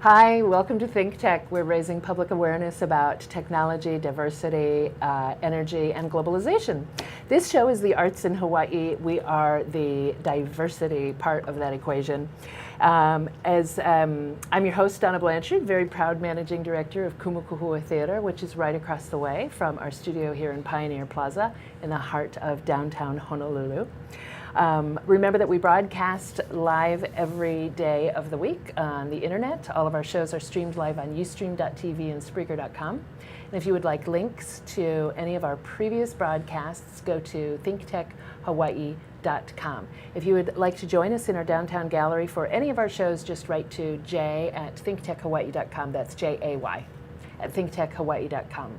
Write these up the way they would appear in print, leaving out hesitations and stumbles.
Hi, welcome to ThinkTech. We're raising public awareness about technology, diversity, energy, and globalization. This show is the arts in Hawaii. We are the diversity part of that equation. I'm your host, Donna Blanchard, very proud managing director of Kumukuhua Theater, which is right across the way from our studio here in Pioneer Plaza in the heart of downtown Honolulu. Remember that we broadcast live every day of the week on the internet. All of our shows are streamed live on ustream.tv and Spreaker.com. And if you would like links to any of our previous broadcasts, go to thinktechhawaii.com. If you would like to join us in our downtown gallery for any of our shows, just write to jay@thinktechhawaii.com. That's J-A-Y at thinktechhawaii.com.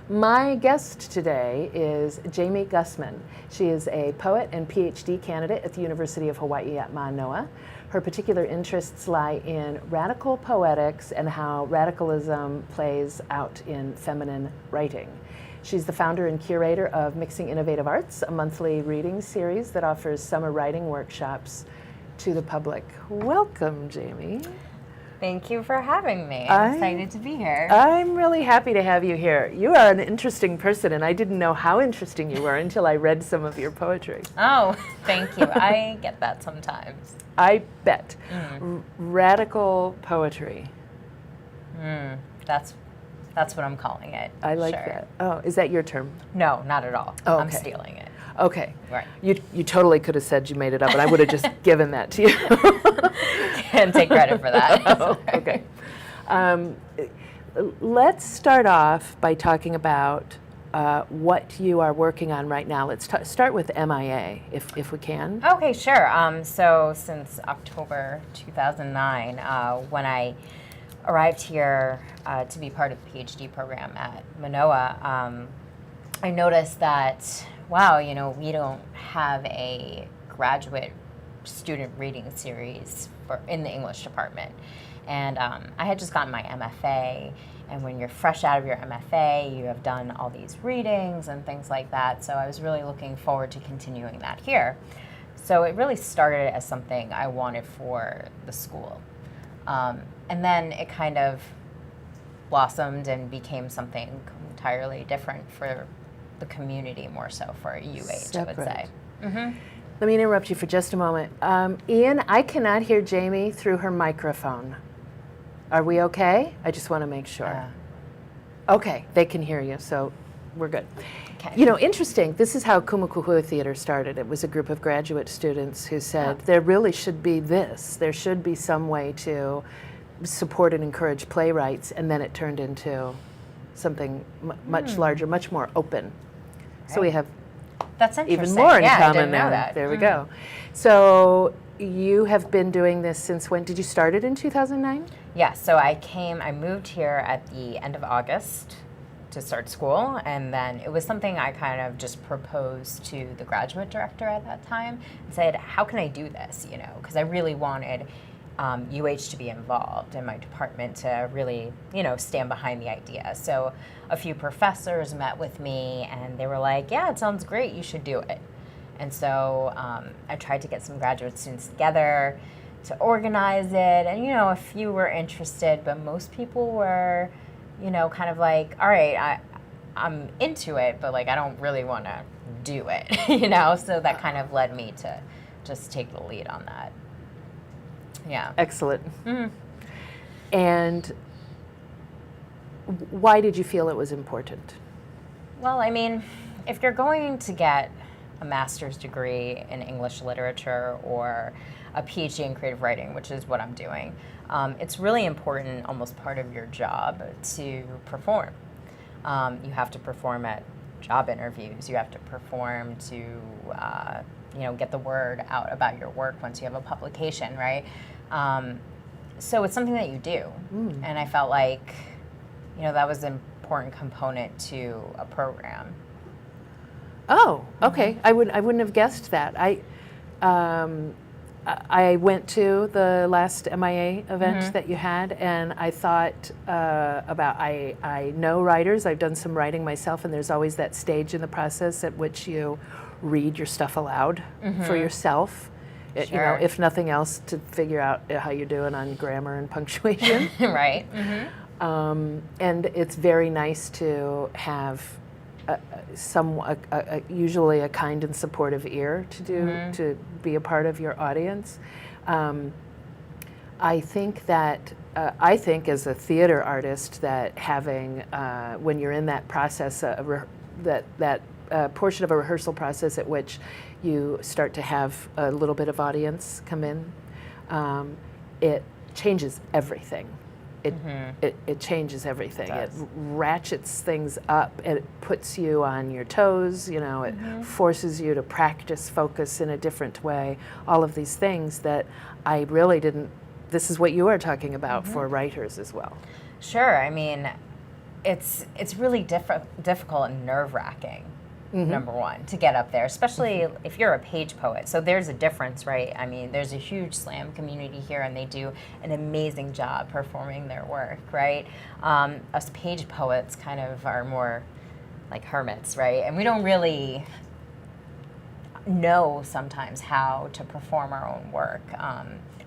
My guest today is Jaimie Gusman. She is a poet and PhD candidate at the University of Hawaii at Manoa. Her particular interests lie in radical poetics and how radicalism plays out in feminine writing. She's the founder and curator of Mixing Innovative Arts, a monthly reading series that offers summer writing workshops to the public. Welcome, Jaimie. Thank you for having me. I'm excited to be here. I'm really happy to have you here. You are an interesting person, and I didn't know how interesting you were until I read some of your poetry. Oh, thank you. I get that sometimes. I bet. Radical poetry. That's what I'm calling it. I like that. Oh, is that your term? No, not at all. Oh, okay. I'm stealing it. Okay. Right. You totally could have said you made it up, and I would have just given that to you. Can't take credit for that. Oh, okay. Let's start off by talking about what you are working on right now. Let's start with MIA, if we can. Okay, sure. So since October 2009, when I arrived here to be part of the PhD program at Manoa, I noticed that, wow, we don't have a graduate student reading series in the English department. And I had just gotten my MFA, and when you're fresh out of your MFA, you have done all these readings and things like that. So I was really looking forward to continuing that here. So it really started as something I wanted for the school. And then it kind of blossomed and became something entirely different for the community, more so for UH, Separate. I would say. Let me interrupt you for just a moment. Ian, I cannot hear Jaimie through her microphone. Are we okay? I just want to make sure. Okay, they can hear you, so we're good. Okay. Interesting, this is how Kumukuhua Theater started. It was a group of graduate students who said, there really should be this. There should be some way to support and encourage playwrights, and then it turned into something much larger, much more open. Right. So we have That's interesting. even more in common. I didn't know that. There we go. So you have been doing this since when? Did you start it in 2009? Yeah, so I moved here at the end of August to start school, and then it was something I kind of just proposed to the graduate director at that time and said, how can I do this, because I really wanted UH to be involved in my department to really, stand behind the idea. So a few professors met with me, and they were like, yeah, it sounds great, you should do it. And so I tried to get some graduate students together to organize it, and a few were interested, but most people were, kind of like, all right, I'm into it, but I don't really want to do it, so that kind of led me to just take the lead on that. Yeah. Excellent. And why did you feel it was important? Well, if you're going to get a master's degree in English literature or a PhD in creative writing, which is what I'm doing, it's really important, almost part of your job, to perform. You have to perform at job interviews. You have to perform to, get the word out about your work once you have a publication, right? So it's something that you do. And I felt like, that was an important component to a program. Oh, okay. I wouldn't have guessed that. I went to the last MIA event that you had, and I thought I know writers. I've done some writing myself, and there's always that stage in the process at which you read your stuff aloud for yourself. you know, Sure. if nothing else, to figure out how you're doing on grammar and punctuation. Right. And it's very nice to have usually a kind and supportive ear to be a part of your audience. I think as a theater artist that having when you're in that process, that portion of a rehearsal process at which you start to have a little bit of audience come in, it changes everything. It changes everything. It ratchets things up. It puts you on your toes. You know, it forces you to practice focus in a different way. All of these things that I really didn't. This is what you are talking about for writers as well. Sure. I mean, it's really difficult and nerve-wracking. Number one, to get up there, especially if you're a page poet. So there's a difference, right? I mean, there's a huge slam community here, and they do an amazing job performing their work, right? Us page poets kind of are more like hermits, right? And we don't really know sometimes how to perform our own work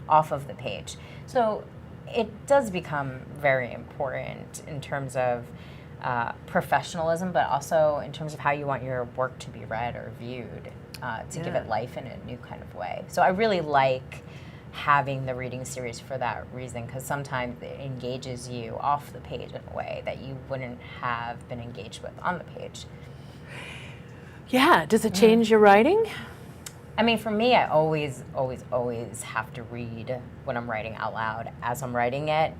off of the page. So it does become very important in terms of professionalism, but also in terms of how you want your work to be read or viewed, to give it life in a new kind of way. So I really like having the reading series for that reason, because sometimes it engages you off the page in a way that you wouldn't have been engaged with on the page. Yeah. Does it change your writing? I mean, for me, I always have to read when I'm writing out loud as I'm writing it.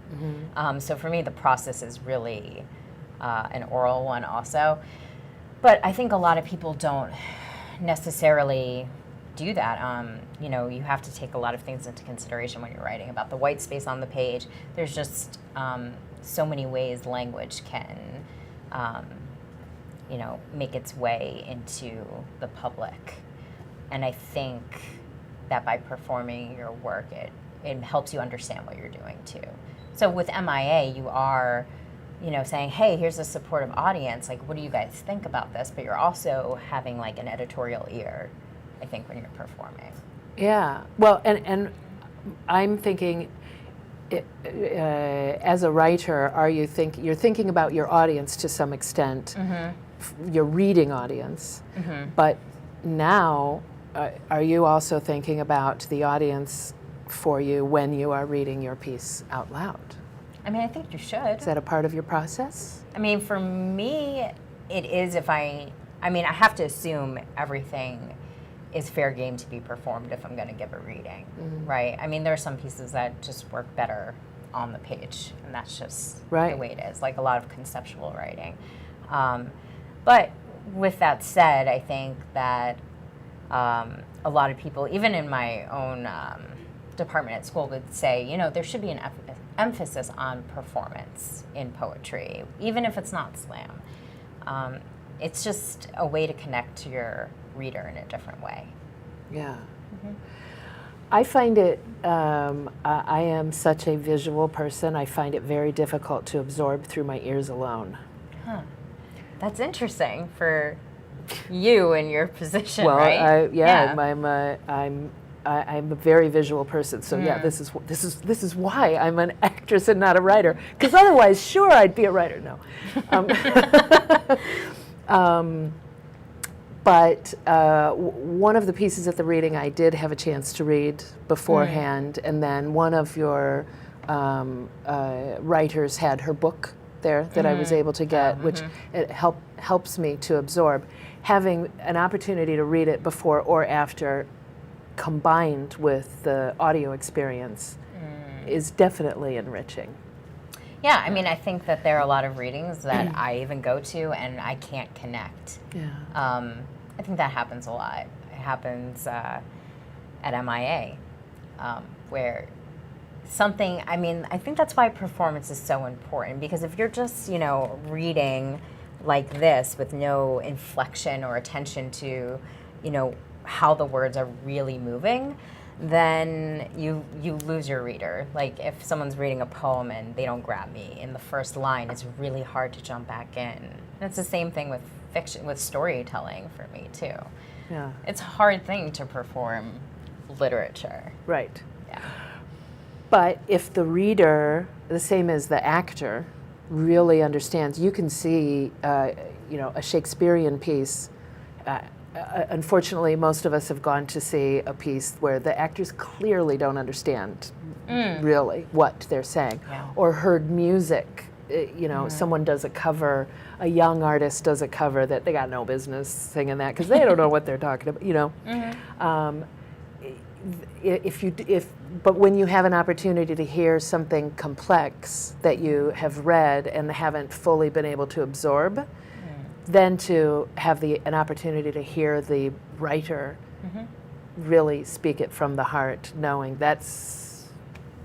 So for me, the process is really an oral one also. But I think a lot of people don't necessarily do that. You know, you have to take a lot of things into consideration when you're writing about the white space on the page. There's just so many ways language can, you know, make its way into the public. And I think that by performing your work, it helps you understand what you're doing too. So with MIA, you are, you know, saying, hey, here's a supportive audience. Like, what do you guys think about this? But you're also having like an editorial ear, I think, when you're performing. Yeah. Well, and I'm thinking, as a writer, you're thinking about your audience to some extent, your reading audience, but now are you also thinking about the audience for you when you are reading your piece out loud? I mean, I think you should. Is that a part of your process? I mean, for me, it is. I have to assume everything is fair game to be performed if I'm going to give a reading, right? I mean, there are some pieces that just work better on the page, and that's just the way it is, like a lot of conceptual writing. But with that said, I think that a lot of people, even in my own department at school, would say, you know, there should be an emphasis on performance in poetry, even if it's not slam. It's just a way to connect to your reader in a different way. Yeah. I find it, I am such a visual person, I find it very difficult to absorb through my ears alone. Huh. That's interesting for you in your position, well, right? I'm a very visual person, so yeah, this is why I'm an actress and not a writer. Because otherwise, sure, I'd be a writer. No, but one of the pieces at the reading I did have a chance to read beforehand, and then one of your writers had her book there that I was able to get, which it helps me to absorb. Having an opportunity to read it before or after, combined with the audio experience, is definitely enriching. Yeah, I mean, I think that there are a lot of readings that I even go to and I can't connect. Yeah. I think that happens a lot. It happens at MIA, where something, I mean, I think that's why performance is so important, because if you're just, you know, reading like this with no inflection or attention to, you know, how the words are really moving, then you lose your reader. Like if someone's reading a poem and they don't grab me in the first line, it's really hard to jump back in. And it's the same thing with fiction, with storytelling for me too. Yeah. It's a hard thing to perform literature. Right. Yeah. But if the reader, the same as the actor, really understands, you can see, a Shakespearean piece. Unfortunately, most of us have gone to see a piece where the actors clearly don't understand really what they're saying, or heard music. Someone does a cover, a young artist does a cover that they got no business singing that because they don't know what they're talking about. But when you have an opportunity to hear something complex that you have read and haven't fully been able to absorb, then to have an opportunity to hear the writer really speak it from the heart, knowing that's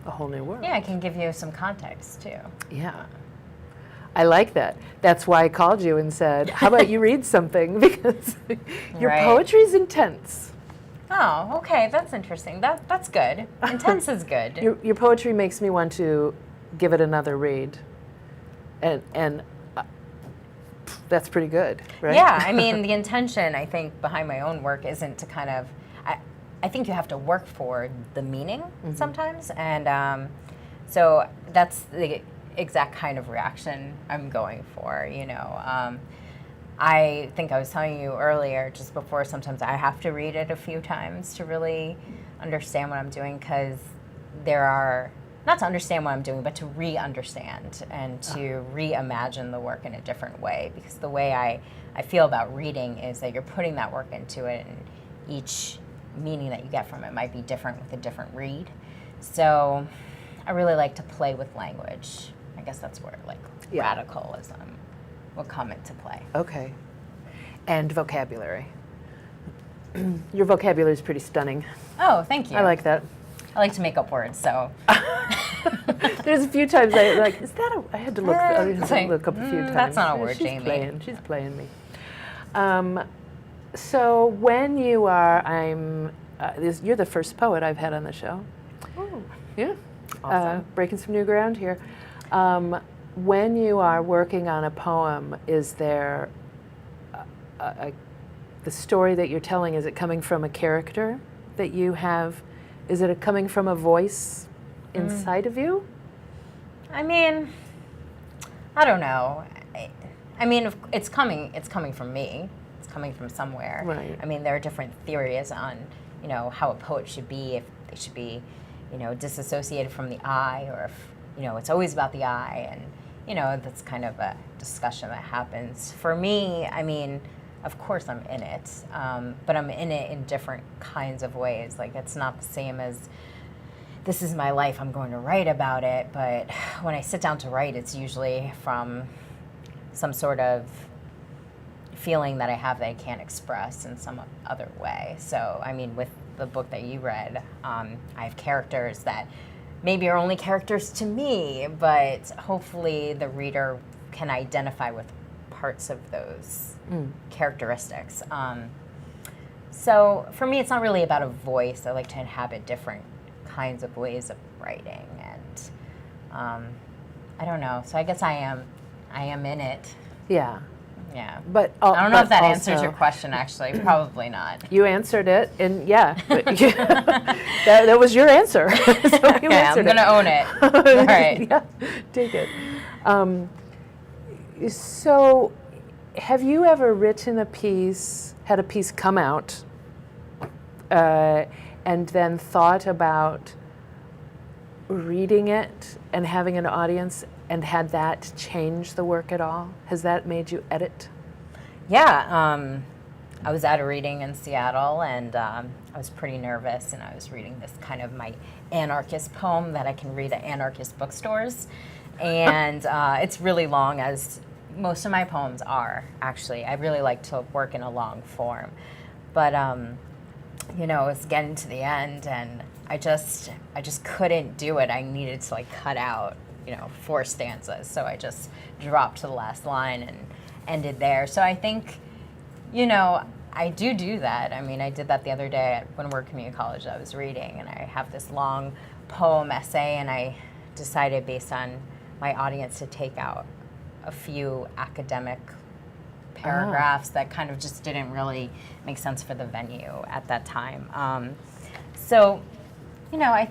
a whole new world. Yeah, it can give you some context too. Yeah. I like that. That's why I called you and said, how about you read something? Because your poetry's intense. Oh, okay, that's interesting. That's good. Intense is good. Your poetry makes me want to give it another read. And that's pretty good, right? Yeah, I mean, the intention, I think, behind my own work isn't to kind of, I think you have to work for the meaning sometimes. And so that's the exact kind of reaction I'm going for, I think I was telling you earlier, just before, sometimes I have to read it a few times to really understand what I'm doing, because not to understand what I'm doing, but to re-understand and to reimagine the work in a different way. Because the way I feel about reading is that you're putting that work into it, and each meaning that you get from it might be different with a different read. So I really like to play with language. I guess that's where radicalism will come into play. Okay. And vocabulary. Your vocabulary is pretty stunning. Oh, thank you. I like that. I like to make up words, so. There's a few times is that I had to look, look up a few times. That's not a word, She's Jaimie. She's playing me. So when you are, you're the first poet I've had on the show. Ooh. Yeah. Awesome. Breaking some new ground here. When you are working on a poem, is there the story that you're telling, is it coming from a character that you have? Is it coming from a voice inside of you? I mean, I don't know. I mean, it's coming from me. It's coming from somewhere. Right. I mean, there are different theories on, how a poet should be, if they should be, disassociated from the I, or if, it's always about the I, and, that's kind of a discussion that happens. For me, I mean, of course I'm in it, but I'm in it in different kinds of ways. Like, it's not the same as, this is my life, I'm going to write about it, but when I sit down to write, it's usually from some sort of feeling that I have that I can't express in some other way. So, I mean, with the book that you read, I have characters that maybe are only characters to me, but hopefully the reader can identify with parts of those characteristics. So for me, it's not really about a voice. I like to inhabit different kinds of ways of writing, and I don't know. So I guess I am in it. Yeah. Yeah. But I don't know if that also answers your question, actually. Probably not. You answered it, and that was your answer. So you I'm going to own it. All right. Yeah, take it. So have you ever written had a piece come out, and then thought about reading it and having an audience, and had that change the work at all? Has that made you edit? Yeah. I was at a reading in Seattle, and I was pretty nervous, and I was reading this kind of my anarchist poem that I can read at anarchist bookstores. And it's really long, as most of my poems are, actually. I really like to work in a long form. But, it's getting to the end, and I just couldn't do it. I needed to, cut out 4 stanzas. So I just dropped to the last line and ended there. So I think, I do that. I mean, I did that the other day at Windward Community College. I was reading, and I have this long poem essay, and I decided, based on my audience, to take out a few academic paragraphs that kind of just didn't really make sense for the venue at that time. So, I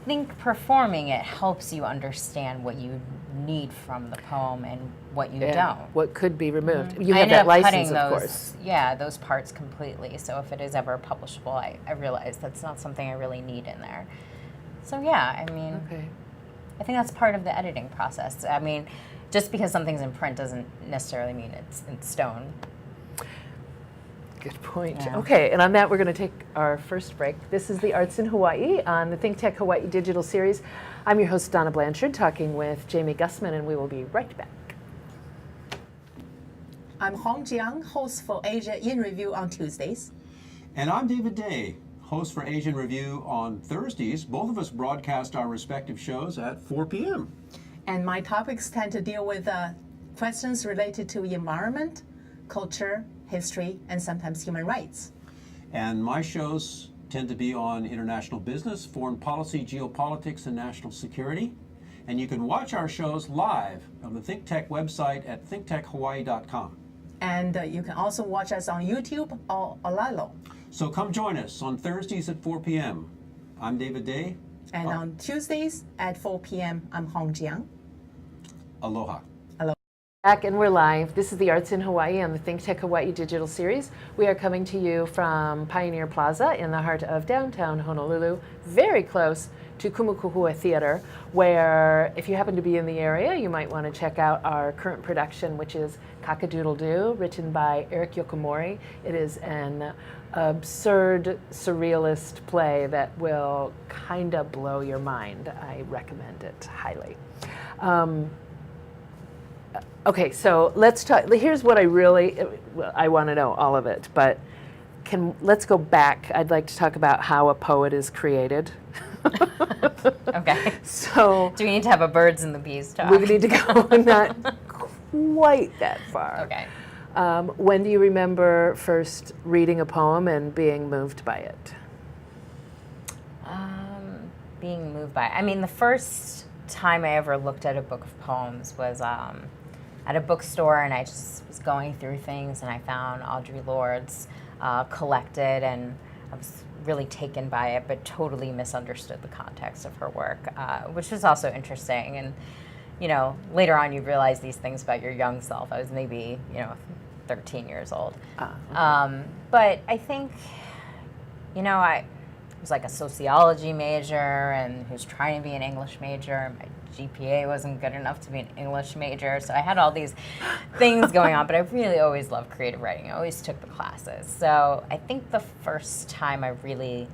think performing it helps you understand what you need from the poem and what you don't. What could be removed. You I have ended that up license, cutting of those, course. those parts completely. So if it is ever publishable, I realize that's not something I really need in there. So yeah, I mean, Okay. I think that's part of the editing process. I mean, just because something's in print doesn't necessarily mean it's in stone. Good point. Yeah. Okay, and on that, we're going to take our first break. This is the Arts in Hawaii on the ThinkTech Hawaii Digital Series. I'm your host, Donna Blanchard, talking with Jaimie Gusman, and we will be right back. I'm Hong Jiang, host for Asia in Review on Tuesdays. And I'm David Day, host for Asian Review on Thursdays. Both of us broadcast our respective shows at 4 p.m. And my topics tend to deal with questions related to environment, culture, history, and sometimes human rights. And my shows tend to be on international business, foreign policy, geopolitics, and national security. And you can watch our shows live on the ThinkTech website at thinktechhawaii.com. And you can also watch us on YouTube or Olalo. So come join us on Thursdays at 4 p.m. I'm David Day. And on Tuesdays at 4 p.m., I'm Hong Jiang. Aloha. Back and we're live. This is the Arts in Hawaii on the ThinkTech Hawaii Digital Series. We are coming to you from Pioneer Plaza in the heart of downtown Honolulu, very close to Kumukuhua Theater, where if you happen to be in the area, you might want to check out our current production, which is Cock-a-Doodle-Doo, written by Eric Yokomori. It is an absurd, surrealist play that will kind of blow your mind. I recommend it highly. Okay, so let's talk. Here's what I want to know all of it, but let's go back. I'd like to talk about how a poet is created. Okay. So Do we need to have a birds and the bees talk? we need to go not quite that far. Okay. When do you remember first reading a poem and being moved by it? Being moved by, the first time I ever looked at a book of poems was at a bookstore, and I just was going through things, and I found Audre Lorde's Collected, and I was really taken by it, but totally misunderstood the context of her work, which was also interesting. And later on, you realize these things about your young self. I was maybe 13 years old, Okay. but I think I was like a sociology major and who's trying to be an English major. My GPA wasn't good enough to be an English major, so I had all these things going on, but I really always loved creative writing. I always took the classes. So I think the first time I really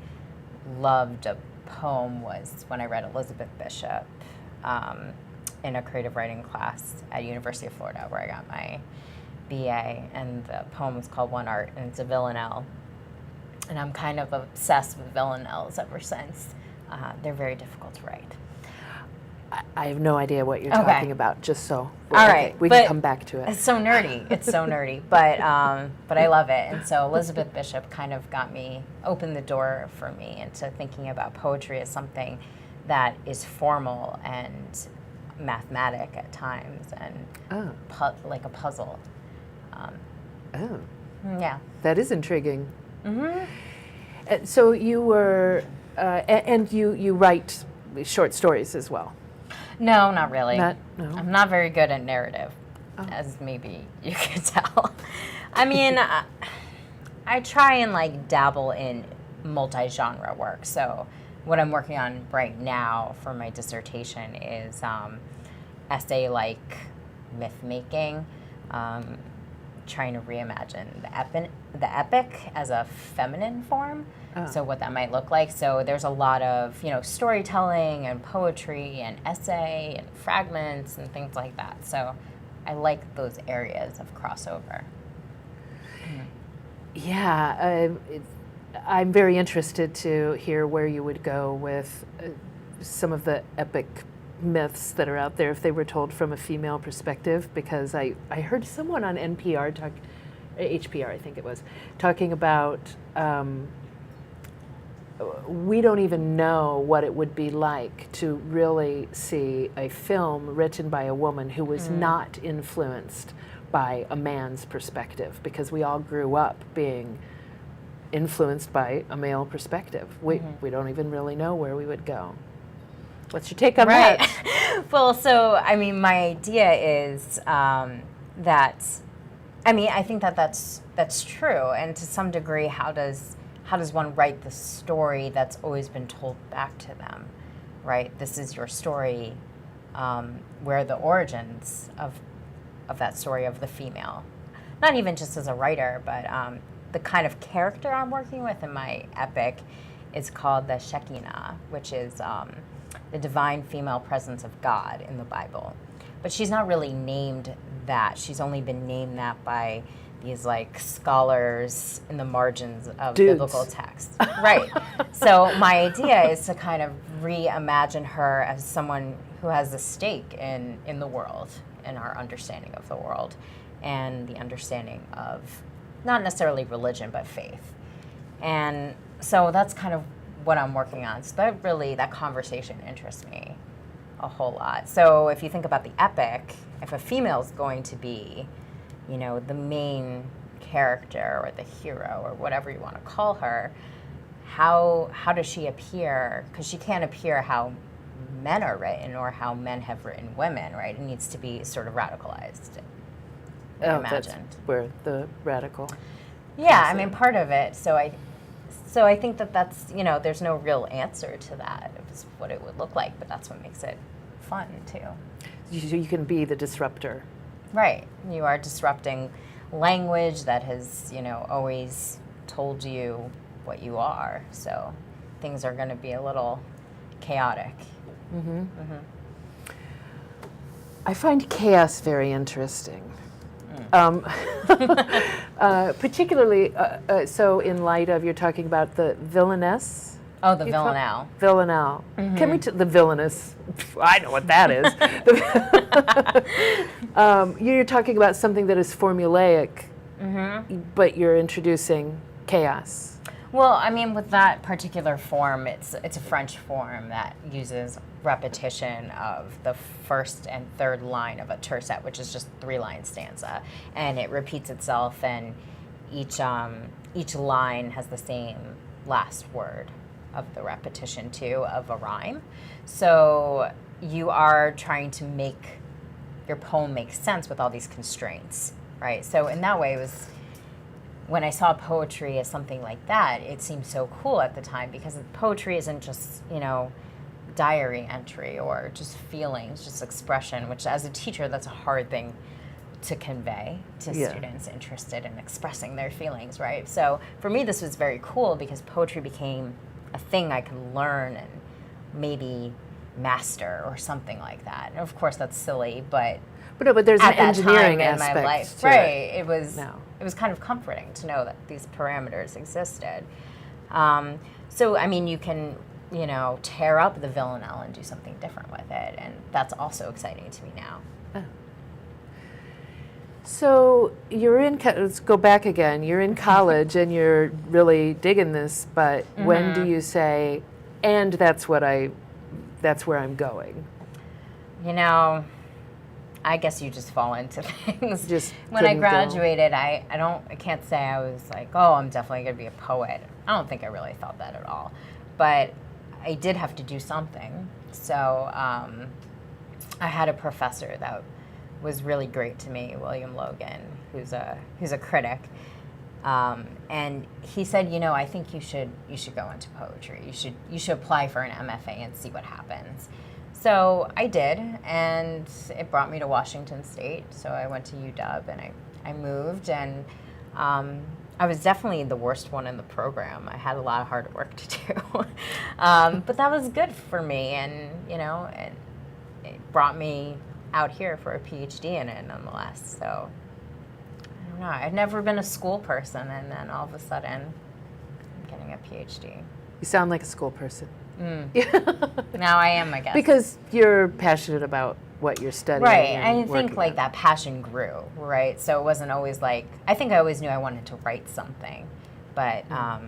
loved a poem was when I read Elizabeth Bishop in a creative writing class at University of Florida, where I got my BA, and the poem was called One Art, and it's a villanelle. And I'm kind of obsessed with villanelles ever since. They're very difficult to write. I have no idea what you're Okay. talking about, just so. All right, We but can come back to it. It's so nerdy. It's so nerdy, but I love it. And so Elizabeth Bishop kind of opened the door for me into thinking about poetry as something that is formal and mathematic at times, and like a puzzle. Oh, Yeah. that is intriguing. Mm-hmm. So you were, and you write short stories as well. No, not really. No. I'm not very good at narrative, as maybe you can tell. I try and dabble in multi-genre work. So what I'm working on right now for my dissertation is essay-like myth making, trying to reimagine the epic as a feminine form. So what that might look like. So there's a lot of storytelling and poetry and essay and fragments and things like that. So I like those areas of crossover. Yeah, I'm very interested to hear where you would go with some of the epic myths that are out there if they were told from a female perspective, because I heard someone on NPR HPR I think it was, talking about we don't even know what it would be like to really see a film written by a woman who was not influenced by a man's perspective, because we all grew up being influenced by a male perspective. We don't even really know where we would go. What's your take on that? Well, so, I mean, my idea is that, I mean, I think that that's true. And to some degree, how does one write the story that's always been told back to them, right? This is your story. Where are the origins of that story of the female? Not even just as a writer, but the kind of character I'm working with in my epic is called the Shekinah, which is the divine female presence of God in the Bible. But she's not really named that. She's only been named that by these like scholars in the margins of biblical texts. Right. So my idea is to kind of reimagine her as someone who has a stake in the world, in our understanding of the world, and the understanding of not necessarily religion, but faith. And so that's kind of what I'm working on. So that conversation interests me a whole lot. So if you think about the epic, if a female's going to be, you know, the main character or the hero or whatever you want to call her, how does she appear? Because she can't appear how men are written or how men have written women, right? It needs to be sort of radicalized. Oh, that's where the radical. Yeah, I mean, part of it. So I think that's, you know, there's no real answer to that. It's what it would look like, but that's what makes it fun too. You can be the disruptor. Right. You are disrupting language that has, you know, always told you what you are. So things are going to be a little chaotic. Mm-hmm. Mm-hmm. I find chaos very interesting. Particularly, so in light of, you're talking about the villainess. Oh, the villanelle. Villanelle. Mm-hmm. Can we, the villainous, I know what that is. You're talking about something that is formulaic, but you're introducing chaos. Well, I mean, with that particular form, it's a French form that uses repetition of the first and third line of a tercet, which is just 3-line stanza, and it repeats itself, and each line has the same last word of the repetition too of a rhyme. So you are trying to make your poem make sense with all these constraints, right? So in that way, it was, when I saw poetry as something like that, it seemed so cool at the time, because poetry isn't just, you know, diary entry or just feelings, just expression, which as a teacher, that's a hard thing to convey to students interested in expressing their feelings, right? So for me, this was very cool because poetry became a thing I can learn and maybe master or something like that. And of course, that's silly, but there's an at that engineering time in my aspect life, to right? it. It was kind of comforting to know that these parameters existed. So I mean, you can, you know, tear up the villanelle and do something different with it, and that's also exciting to me now. Oh. So you're in, let's go back again, you're in college and you're really digging this, but when do you say, and that's where I'm going? You know, I guess you just fall into things. Just when I graduated, I can't say I was like, oh, I'm definitely going to be a poet. I don't think I really thought that at all. But I did have to do something. So I had a professor that was really great to me, William Logan, who's a critic. And he said, you know, I think you should go into poetry. You should apply for an MFA and see what happens. So I did, and it brought me to Washington State. So I went to UW, and I moved, and I was definitely the worst one in the program. I had a lot of hard work to do, but that was good for me, and you know, it brought me out here for a PhD in it, nonetheless. So I don't know. I'd never been a school person, and then all of a sudden, I'm getting a PhD. You sound like a school person. Now I am, I guess. Because you're passionate about what you're studying. Right. I think like that passion grew, right? So it wasn't always like, I think I always knew I wanted to write something, but I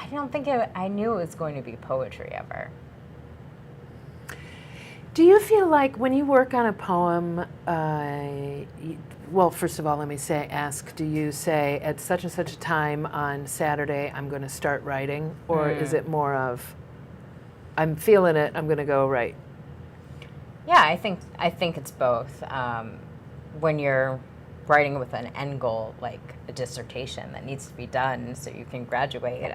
don't think I knew it was going to be poetry ever. Do you feel like when you work on a poem, well, first of all, let me ask, do you say at such and such a time on Saturday I'm going to start writing, or is it more of I'm feeling it, I'm going to go write? Yeah, I think it's both. When you're writing with an end goal, like a dissertation that needs to be done so you can graduate,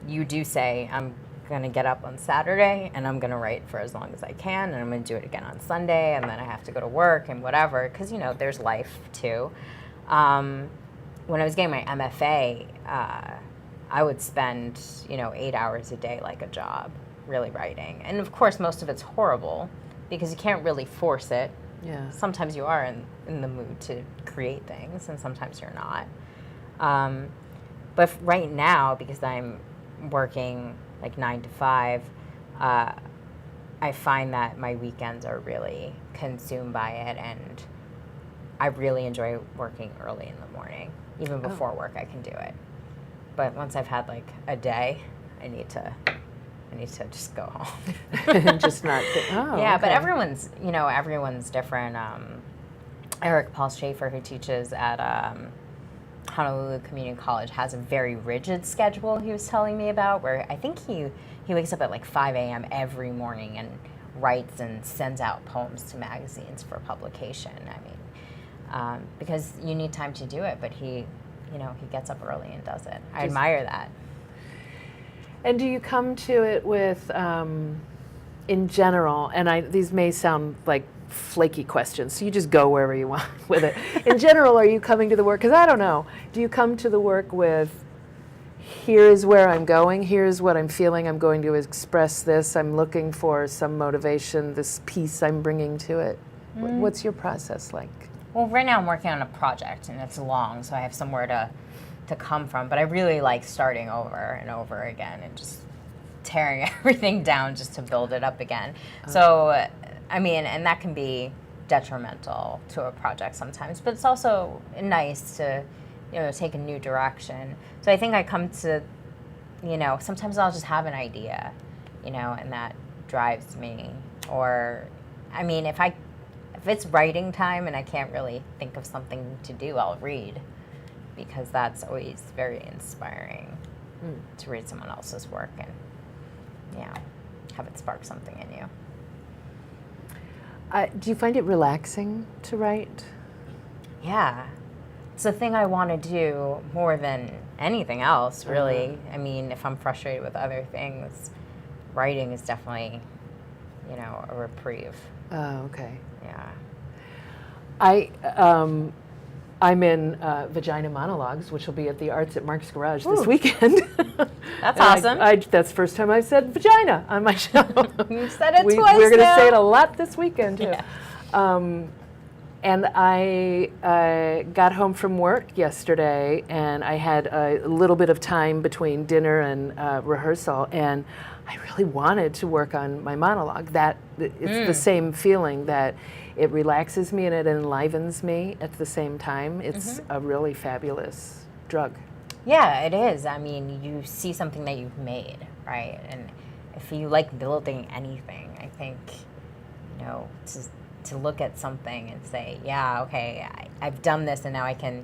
you do say, I'm going to get up on Saturday and I'm going to write for as long as I can, and I'm going to do it again on Sunday, and then I have to go to work and whatever, because, there's life too. When I was getting my MFA, I would spend, 8 hours a day like a job, really writing. And of course, most of it's horrible because you can't really force it. Yeah. Sometimes you are in the mood to create things, and sometimes you're not. But right now, because I'm working like 9 to 5, I find that my weekends are really consumed by it, and I really enjoy working early in the morning. Even before work, I can do it. But once I've had like a day, I need to just go home. Just not. Yeah, okay. but everyone's different. Eric Paul Schaefer, who teaches at Honolulu Community College, has a very rigid schedule he was telling me about, where I think he wakes up at like 5 a.m. every morning and writes and sends out poems to magazines for publication. I mean, because you need time to do it, but he gets up early and does it. I admire that. And do you come to it with, in general, and these may sound like flaky questions, so you just go wherever you want with it. In general, are you coming to the work, because I don't know, do you come to the work with, here's where I'm going, here's what I'm feeling, I'm going to express this, I'm looking for some motivation, this piece I'm bringing to it? What's your process like? Well, right now I'm working on a project, and it's long, so I have somewhere to come from, but I really like starting over and over again and just tearing everything down just to build it up again. So, I mean, and that can be detrimental to a project sometimes, but it's also nice to, take a new direction. So I think I come to, sometimes I'll just have an idea, and that drives me. Or, I mean, if it's writing time and I can't really think of something to do, I'll read, because that's always very inspiring to read someone else's work and, have it spark something in you. Do you find it relaxing to write? Yeah. It's a thing I want to do more than anything else, really. I mean, if I'm frustrated with other things, writing is definitely, a reprieve. Oh, okay. Yeah. I'm in Vagina Monologues, which will be at the Arts at Mark's Garage this weekend. That's awesome. That's the first time I've said vagina on my show. You said it twice We're going to now. say it a lot this weekend, too. Yeah. And I got home from work yesterday, and I had a little bit of time between dinner and rehearsal, and I really wanted to work on my monologue. It's the same feeling that it relaxes me and it enlivens me at the same time. It's a really fabulous drug. Yeah, it is. I mean, you see something that you've made, right? And if you like building anything, I think, to look at something and say, yeah, okay, I've done this and now I can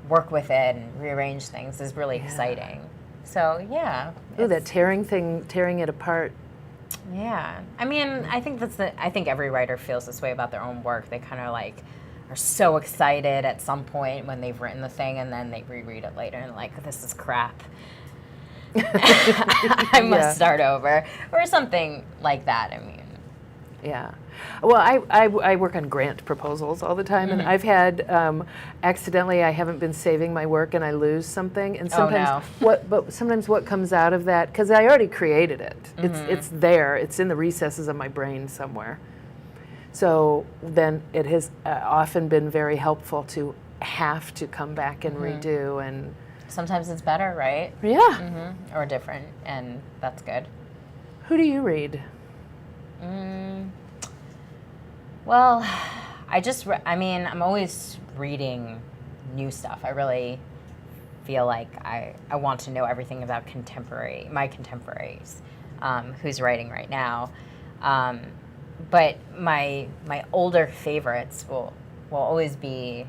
work with it and rearrange things is really exciting. So, yeah. Ooh, that tearing it apart. Yeah. I mean, I think every writer feels this way about their own work. They kind of are so excited at some point when they've written the thing, and then they reread it later and this is crap. I must start over, or something like that. I mean, yeah. Well, I work on grant proposals all the time, and I've had accidentally I haven't been saving my work and I lose something, and sometimes sometimes what comes out of that, because I already created it, it's there, it's in the recesses of my brain somewhere. So then it has often been very helpful to have to come back and redo, and sometimes it's better, right? Yeah. Or different, and that's good. Who do you read? Well, I'm always reading new stuff. I really feel like I want to know everything about my contemporaries, who's writing right now. But my older favorites will always be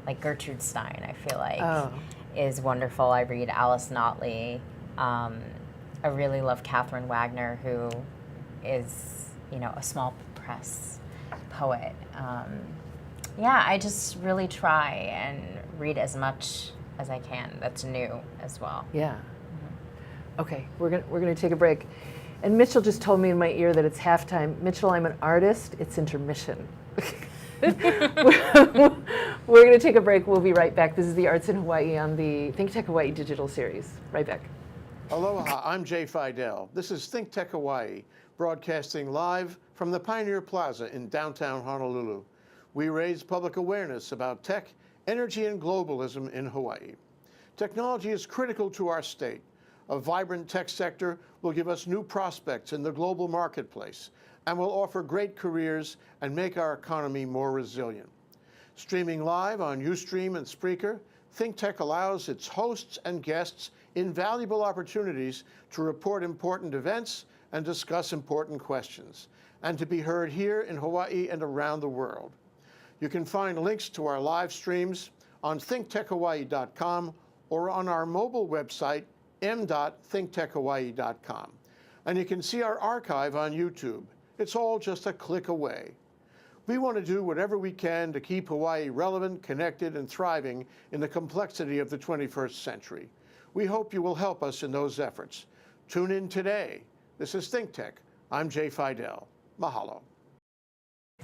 like Gertrude Stein, I feel like, Oh. is wonderful. I read Alice Notley. I really love Catherine Wagner, who is, a small press poet. Yeah, I just really try and read as much as I can that's new as well. Yeah. Okay, we're gonna take a break. And Mitchell just told me in my ear that it's halftime. Mitchell, I'm an artist. It's intermission. We're gonna take a break. We'll be right back. This is the Arts in Hawaii on the ThinkTech Hawaii digital series. Right back. Aloha, I'm Jay Fidel. This is ThinkTech Hawaii, broadcasting live from the Pioneer Plaza in downtown Honolulu. We raise public awareness about tech, energy, and globalism in Hawaii. Technology is critical to our state. A vibrant tech sector will give us new prospects in the global marketplace and will offer great careers and make our economy more resilient. Streaming live on Ustream and Spreaker, ThinkTech allows its hosts and guests invaluable opportunities to report important events and discuss important questions, and to be heard here in Hawaii and around the world. You can find links to our live streams on thinktechhawaii.com or on our mobile website, m.thinktechhawaii.com. And you can see our archive on YouTube. It's all just a click away. We want to do whatever we can to keep Hawaii relevant, connected, and thriving in the complexity of the 21st century. We hope you will help us in those efforts. Tune in today. This is ThinkTech. I'm Jay Fidel. Mahalo.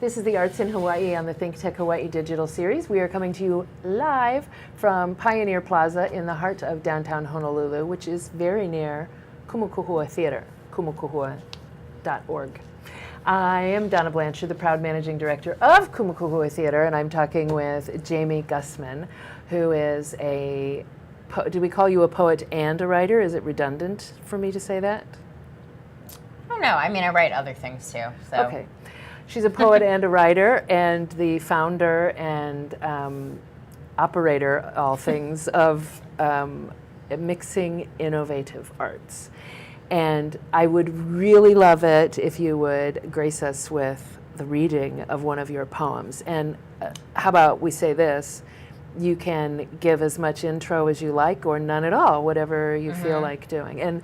This is the Arts in Hawaii on the ThinkTech Hawaii digital series. We are coming to you live from Pioneer Plaza in the heart of downtown Honolulu, which is very near Kumukuhua Theater, kumukuhua.org. I am Donna Blanchard, the proud managing director of Kumukuhua Theater, and I'm talking with Jaimie Gusman, who is do we call you a poet and a writer? Is it redundant for me to say that? I don't know. I mean, I write other things too. So. Okay. She's a poet and a writer, and the founder and operator, all things, of Mixing Innovative Arts. And I would really love it if you would grace us with the reading of one of your poems. And how about we say this? You can give as much intro as you like, or none at all, whatever you feel like doing. And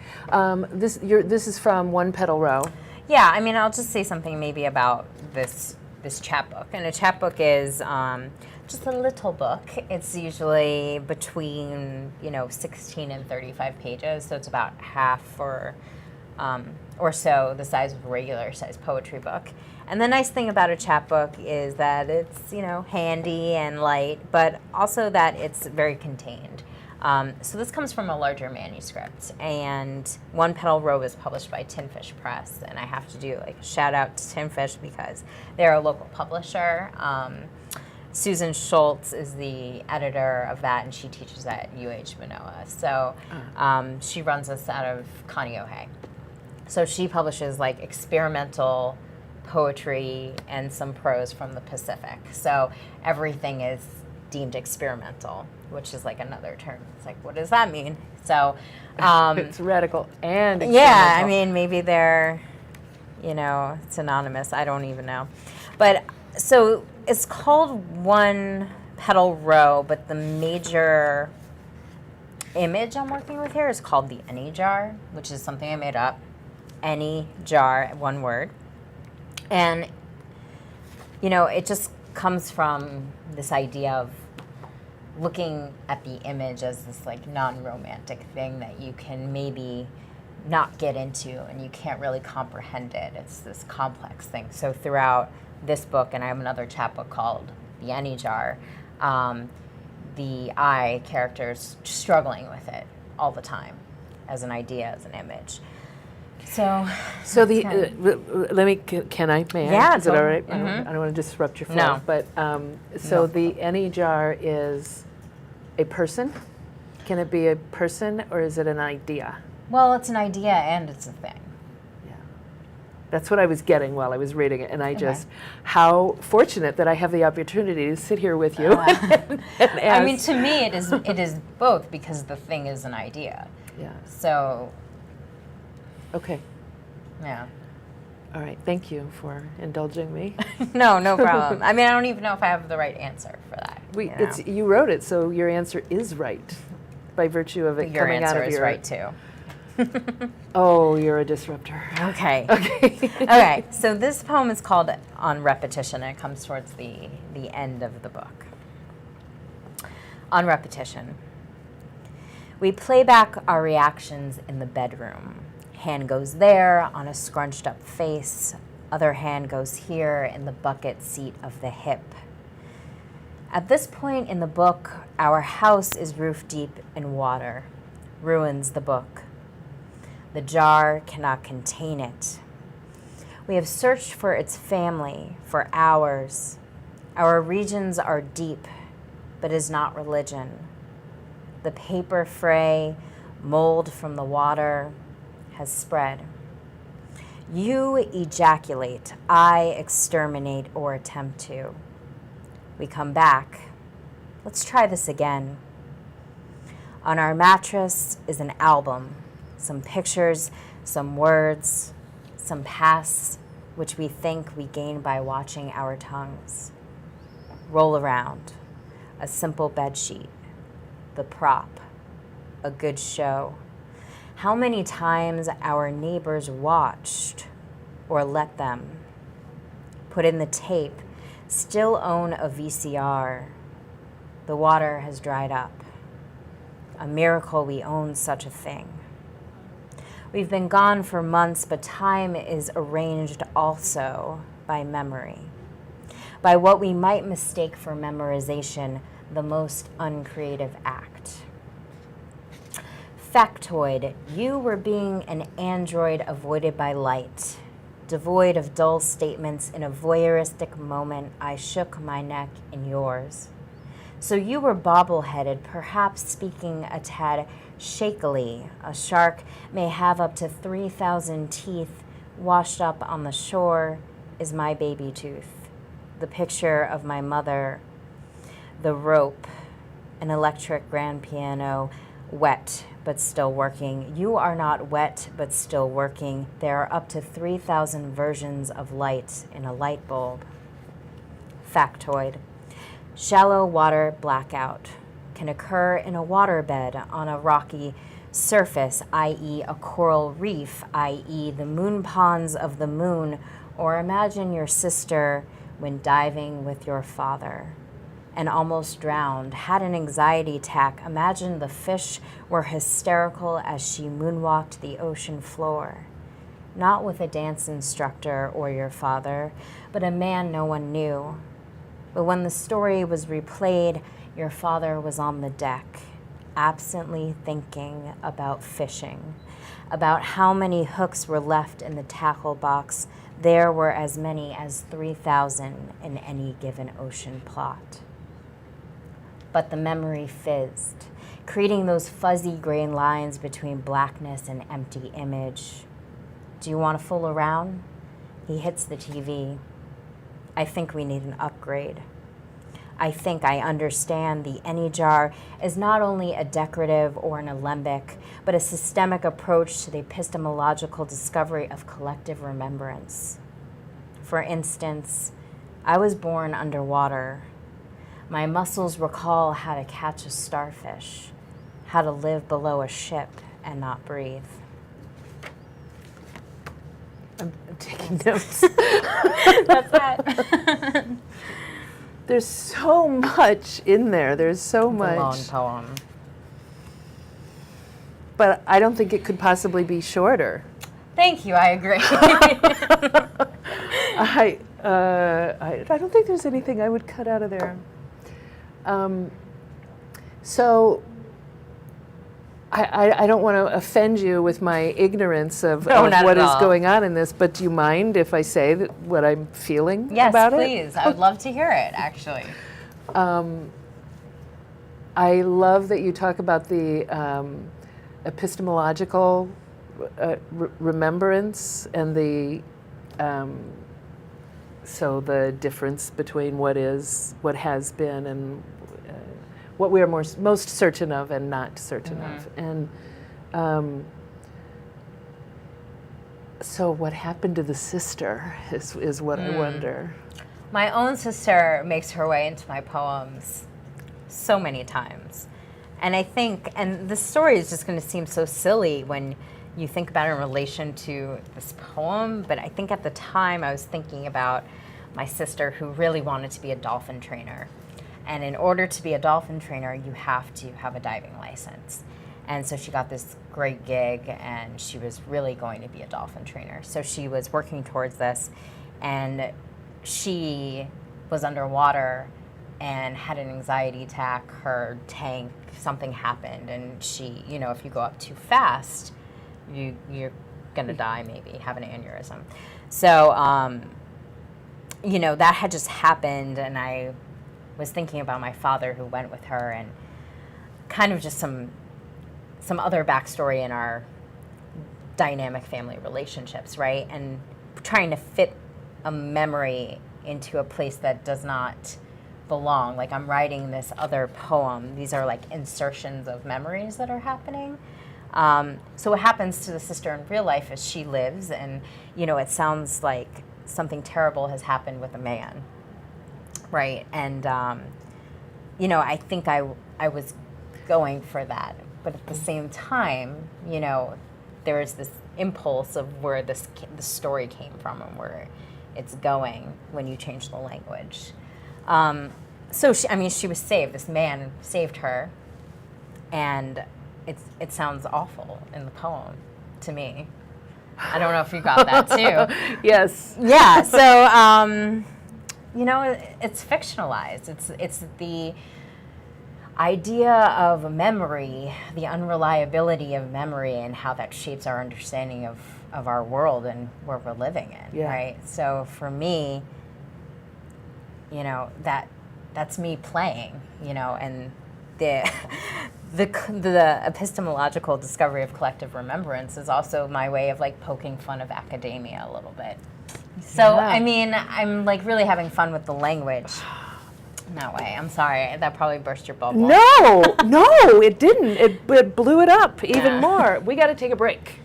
this is from One Petal Row. Yeah, I mean, I'll just say something maybe about this chapbook. And a chapbook is just a little book. It's usually between 16 and 35 pages, so it's about half or so the size of a regular size poetry book. And the nice thing about a chapbook is that it's handy and light, but also that it's very contained. So this comes from a larger manuscript, and One Petal Row is published by Tin Fish Press, and I have to do a shout out to Tin Fish because they're a local publisher. Susan Schultz is the editor of that, and she teaches at UH-Manoa. So she runs us out of Kaneohe. So she publishes experimental poetry and some prose from the Pacific. So everything is deemed experimental, which is another term. It's what does that mean? So it's radical and experimental. Yeah, I mean, maybe they're synonymous. I don't even know. But so it's called One Petal Row, but the major image I'm working with here is called the Any Jar, which is something I made up. Any jar, one word. And it just comes from this idea of looking at the image as this non-romantic thing that you can maybe not get into and you can't really comprehend it. It's this complex thing. So throughout this book, and I have another chapbook called The Any Jar, the I character's struggling with it all the time as an idea, as an image. So the let me can I may I? Yeah, Is it all right? Mm-hmm. I don't want to disrupt your flow. No. But the Any Jar is a person. Can it be a person or is it an idea? Well, it's an idea and it's a thing. Yeah, that's what I was getting while I was reading it, and how fortunate that I have the opportunity to sit here with you. And I mean, to me, it is both because the thing is an idea. Yeah. So. Okay. Yeah. All right, thank you for indulging me. No problem. I mean, I don't even know if I have the right answer for that. You wrote it, so your answer is right by virtue of it Your coming out answer of is your. right too. Oh, you're a disruptor. Okay. Okay. Okay. So this poem is called On Repetition, and it comes towards the end of the book. On repetition. We play back our reactions in the bedroom. Hand goes there on a scrunched up face. Other hand goes here in the bucket seat of the hip. At this point in the book, our house is roof deep in water. Ruins the book. The jar cannot contain it. We have searched for its family for hours. Our regions are deep, but is not religion. The paper fray, mold from the water, has spread. You ejaculate, I exterminate or attempt to. We come back. Let's try this again. On our mattress is an album, some pictures, some words, some pasts, which we think we gain by watching our tongues. Roll around, a simple bedsheet, the prop, a good show. How many times our neighbors watched or let them. Put in the tape, still own a VCR. The water has dried up. A miracle we own such a thing. We've been gone for months, but time is arranged also by memory, by what we might mistake for memorization, the most uncreative act. Factoid, you were being an android avoided by light, devoid of dull statements. In a voyeuristic moment, I shook my neck in yours. So you were bobble-headed, perhaps speaking a tad shakily. A shark may have up to 3,000 teeth. Washed up on the shore is my baby tooth. The picture of my mother, the rope, an electric grand piano, wet but still working. You are not wet but still working. There are up to 3,000 versions of light in a light bulb. Factoid. Shallow water blackout can occur in a waterbed on a rocky surface, i.e. a coral reef, i.e. the moon ponds of the moon, or imagine your sister when diving with your father and almost drowned, had an anxiety attack. Imagine the fish were hysterical as she moonwalked the ocean floor. Not with a dance instructor or your father, but a man no one knew. But when the story was replayed, your father was on the deck, absently thinking about fishing, about how many hooks were left in the tackle box. There were as many as 3,000 in any given ocean plot. But the memory fizzed, creating those fuzzy gray lines between blackness and empty image. Do you want to fool around? He hits the TV. I think we need an upgrade. I think I understand the any jar is not only a decorative or an alembic, but a systemic approach to the epistemological discovery of collective remembrance. For instance, I was born underwater. My muscles recall how to catch a starfish, how to live below a ship and not breathe. I'm taking notes. That's that. There's so much in there. There's so It's a long much. poem. But I don't think it could possibly be shorter. Thank you, I agree. I don't think there's anything I would cut out of there. So I don't want to offend you with my ignorance of not what at is all. going on in this, but do you mind if I say that what I'm feeling Yes, about please. I would love to hear it, actually. I love that you talk about the epistemological remembrance and the so the difference between what has been, and what we are most certain of and not certain of. And So what happened to the sister is what I wonder. My own sister makes her way into my poems so many times. And I think, and the story is just going to seem so silly when you think about it in relation to this poem, but I think at the time I was thinking about my sister who really wanted to be a dolphin trainer. And in order to be a dolphin trainer, you have to have a diving license. And so she got this great gig, and she was really going to be a dolphin trainer. So she was working towards this, and she was underwater and had an anxiety attack. Her tank, something happened, and she, you know, if you go up too fast, you're gonna die, maybe have an aneurysm. So, you know, that had just happened, and I was thinking about my father who went with her, and kind of just some other backstory in our dynamic family relationships, right? And trying to fit a memory into a place that does not belong. Like, I'm writing this other poem. These are like insertions of memories that are happening. So what happens to the sister in real life is she lives, and, you know, it sounds like something terrible has happened with a man, right? And, you know, I think I was going for that. But at the same time, you know, there is this impulse of where the story came from and where it's going when you change the language. So she was saved. This man saved her, and it sounds awful in the poem to me. I don't know if you got that too. Yes. Yeah. So you know, it's fictionalized. It's the idea of memory, the unreliability of memory, and how that shapes our understanding of our world and where we're living in, right? So for me, you know, that's me playing, you know, and the epistemological discovery of collective remembrance is also my way of like poking fun of academia a little bit. So, I mean, I'm like really having fun with the language. No way. I'm sorry. That probably burst your bubble. No, it didn't. It blew it up even more. We got to take a break.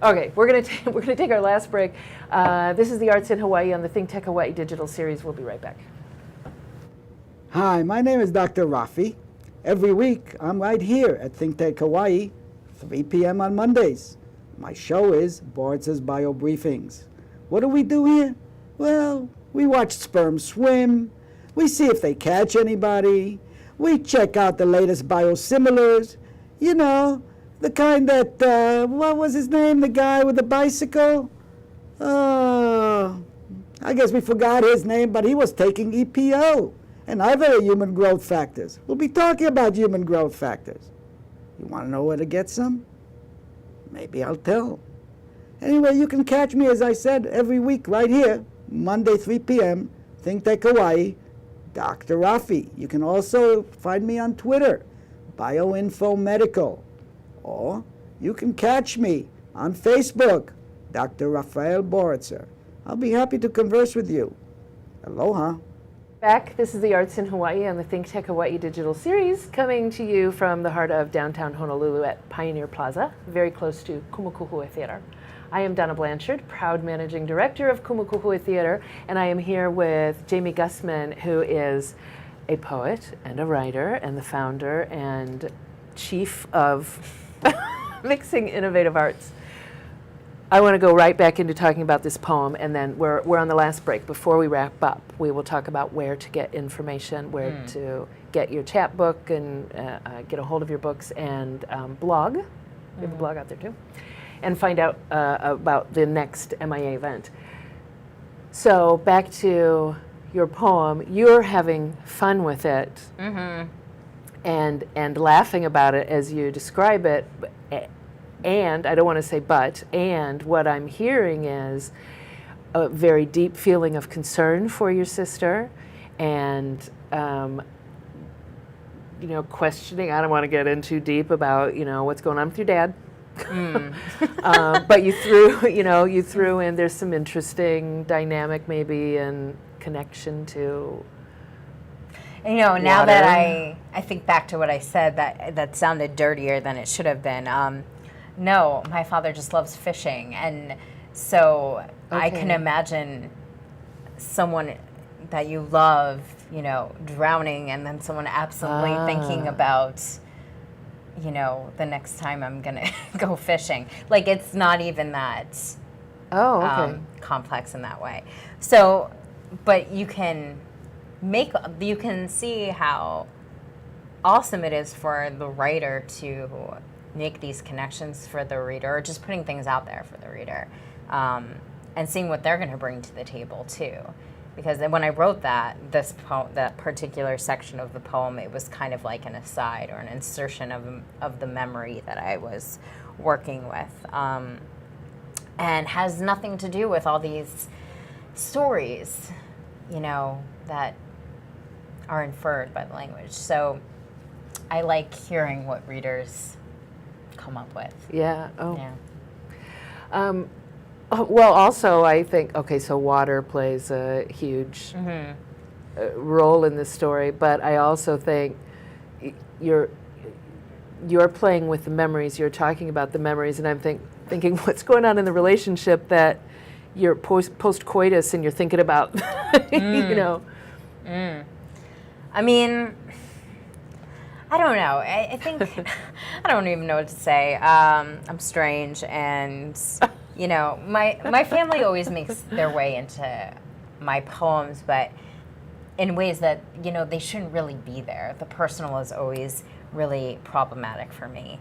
Okay, we're gonna take our last break. This is the Arts in Hawaii on the ThinkTech Hawaii digital series. We'll be right back. Hi, my name is Dr. Rafi. Every week, I'm right here at ThinkTech Hawaii, 3 p.m. on Mondays. My show is Boards' Bio Briefings. What do we do here? Well, we watch sperm swim. We see if they catch anybody. We check out the latest biosimilars. You know, the kind that, what was his name, the guy with the bicycle? I guess we forgot his name, but he was taking EPO and other human growth factors. We'll be talking about human growth factors. You want to know where to get some? Maybe I'll tell. Anyway, you can catch me, as I said, every week right here, Monday, 3 p.m., ThinkTech Hawaii, Dr. Rafi. You can also find me on Twitter, BioInfoMedical. Or you can catch me on Facebook, Dr. Rafael Boritzer. I'll be happy to converse with you. Aloha. Back. This is the Arts in Hawaii on the ThinkTech Hawaii digital series, coming to you from the heart of downtown Honolulu at Pioneer Plaza, very close to Kumukuhue Theater. I am Donna Blanchard, proud managing director of Kumukuhue Theater, and I am here with Jaimie Gusman, who is a poet and a writer and the founder and chief of Mixing Innovative Arts. I want to go right back into talking about this poem, and then we're on the last break. Before we wrap up, we will talk about where to get information, where to get your chapbook and get a hold of your books and blog. We have a blog out there too. And find out about the next MIA event. So back to your poem, you're having fun with it and laughing about it as you describe it. And I don't want to say but, and what I'm hearing is a very deep feeling of concern for your sister and, you know, questioning. I don't want to get in too deep about, you know, what's going on with your dad. But you threw in, there's some interesting dynamic maybe and connection to You know, now water. that I think back to what I said, that sounded dirtier than it should have been. No, my father just loves fishing, and So I can Okay. imagine someone that you love, you know, drowning, and then someone absolutely thinking about, you know, the next time I'm gonna go fishing. Like, it's not even that Oh, okay. complex in that way. So, but you can see how awesome it is for the writer to make these connections for the reader, or just putting things out there for the reader, and seeing what they're going to bring to the table too. Because when I wrote that particular section of the poem, it was kind of like an aside or an insertion of the memory that I was working with, and has nothing to do with all these stories, you know, that are inferred by the language. So I like hearing what readers come up with. Yeah. Oh. Yeah. Well, also, I think, okay, so water plays a huge role in this story, but I also think you're playing with the memories, you're talking about the memories, and I'm thinking what's going on in the relationship that you're post-coitus and you're thinking about, you know. I mean, I don't know. I think, I don't even know what to say. I'm strange, and, you know, my family always makes their way into my poems, but in ways that, you know, they shouldn't really be there. The personal is always really problematic for me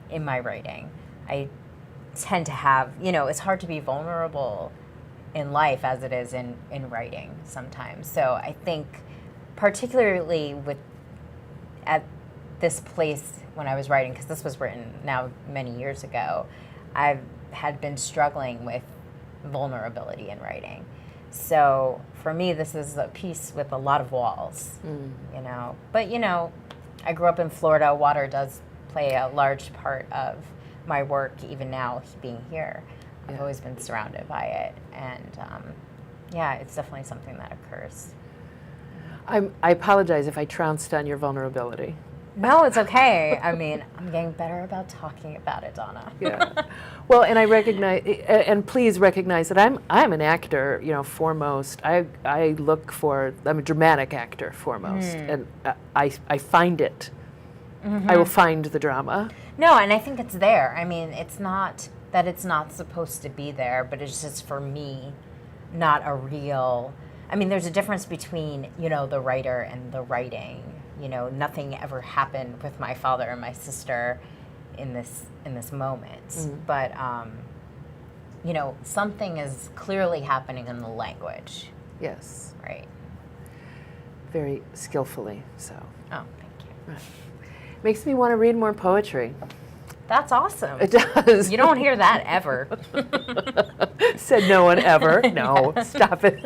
in my writing. I tend to have, you know, it's hard to be vulnerable in life as it is in writing sometimes. So I think particularly at this place when I was writing, because this was written now many years ago, I had been struggling with vulnerability in writing. So for me, this is a piece with a lot of walls, you know. But, you know, I grew up in Florida. Water does play a large part of my work, even now being here. I've always been surrounded by it. And, yeah, it's definitely something that occurs. I apologize if I trounced on your vulnerability. No, it's okay. I mean, I'm getting better about talking about it, Donna. Yeah. Well, and I recognize, and please recognize that I'm an actor, you know, foremost. I look for, I'm a dramatic actor foremost, and I find it. I will find the drama. No, and I think it's there. I mean, it's not that it's not supposed to be there, but it's just, for me, not a real, I mean, there's a difference between, you know, the writer and the writing. You know, nothing ever happened with my father and my sister in this moment. But, you know, something is clearly happening in the language. Yes. Right. Very skillfully, so. Oh, thank you. Makes me want to read more poetry. That's awesome. It does. You don't hear that ever. Said no one ever. No, stop it.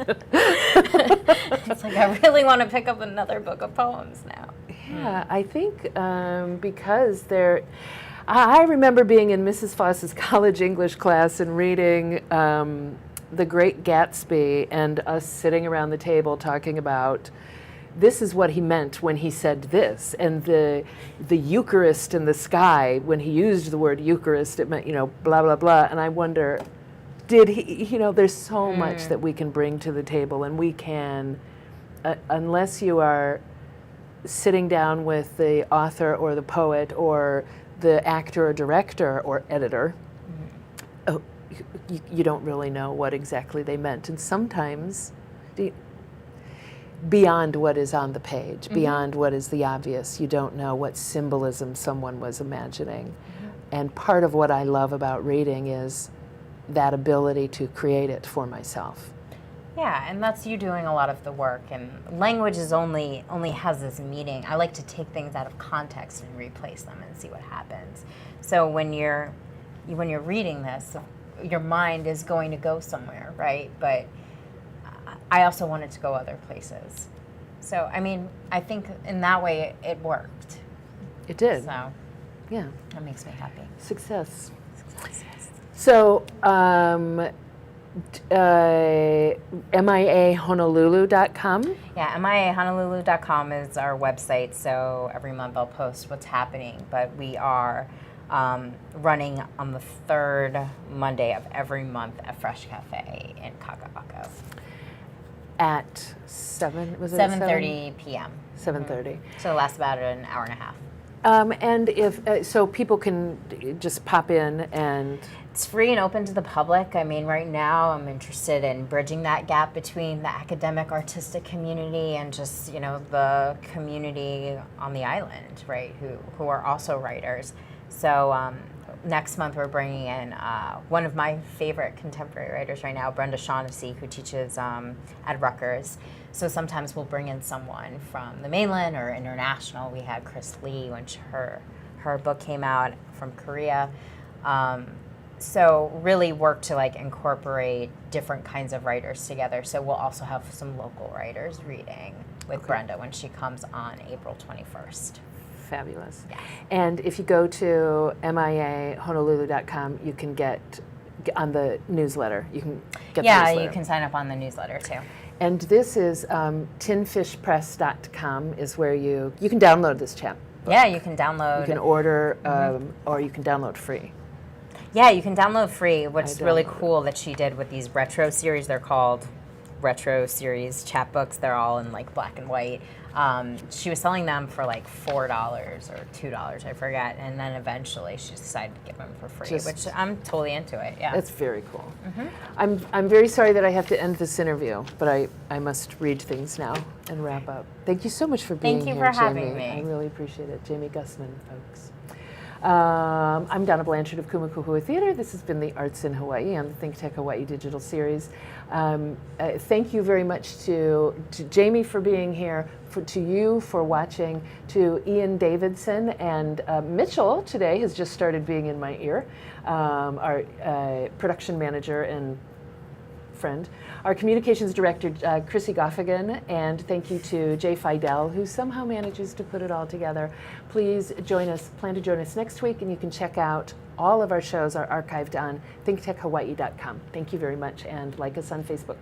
It's like, I really want to pick up another book of poems now. Yeah, I think because I remember being in Mrs. Foss's college English class and reading The Great Gatsby, and us sitting around the table talking about this is what he meant when he said this, and the Eucharist in the sky, when he used the word Eucharist, it meant, you know, blah, blah, blah. And I wonder, did he, you know, there's so much that we can bring to the table, and we can, unless you are sitting down with the author or the poet or the actor or director or editor, you don't really know what exactly they meant. And sometimes, beyond what is on the page, beyond what is the obvious, you don't know what symbolism someone was imagining. And part of what I love about reading is that ability to create it for myself. Yeah, and that's you doing a lot of the work. And language is only has this meaning. I like to take things out of context and replace them and see what happens. So when you're reading this, your mind is going to go somewhere, right? But I also wanted to go other places. So, I mean, I think in that way it worked. It did. So, Yeah. that makes me happy. Success. Yes. So, miahonolulu.com. Yeah, miahonolulu.com is our website, so every month I'll post what's happening. But we are running on the third Monday of every month at Fresh Cafe in Kaka'ako. At 7, was it 7:30 p.m. 7:30. So it lasts about an hour and a half. And if so, people can just pop in and. It's free and open to the public. I mean, right now I'm interested in bridging that gap between the academic artistic community and just, the community on the island, right, who are also writers. So next month we're bringing in one of my favorite contemporary writers right now, Brenda Shaughnessy, who teaches at Rutgers. So sometimes we'll bring in someone from the mainland or international. We had Chris Lee when her book came out from Korea. So really work to incorporate different kinds of writers together. So we'll also have some local writers reading with Brenda when she comes on April 21st. Fabulous. Yeah. And if you go to miahonolulu.com, you can get on the newsletter. You can get the newsletter. You can sign up on the newsletter too. And this is tinfishpress.com is where you can download this chapbook. Yeah, you can download. You can order or you can download free. Yeah, you can download free. What's really download cool that she did with these retro series, they're called retro series chapbooks. They're all in black and white. She was selling them for $4 or $2, I forget, and then eventually she decided to give them for free, which I'm totally into it. Yeah, That's very cool. I'm very sorry that I have to end this interview, but I must read things now and wrap up. Thank you so much for being here, Thank you for having Jaimie. me. I really appreciate it. Jaimie Gusman, folks. I'm Donna Blanchard of Kumakuhua Theater. This has been the Arts in Hawaii on the ThinkTech Hawaii digital series. Thank you very much to Jaimie for being here, to you for watching, to Ian Davidson, and Mitchell today has just started being in my ear, our production manager and friend, our communications director, Chrissy Goffigan, and thank you to Jay Fidel, who somehow manages to put it all together. Please plan to join us next week, and you can check out all of our shows are archived on thinktechhawaii.com. Thank you very much, and like us on Facebook.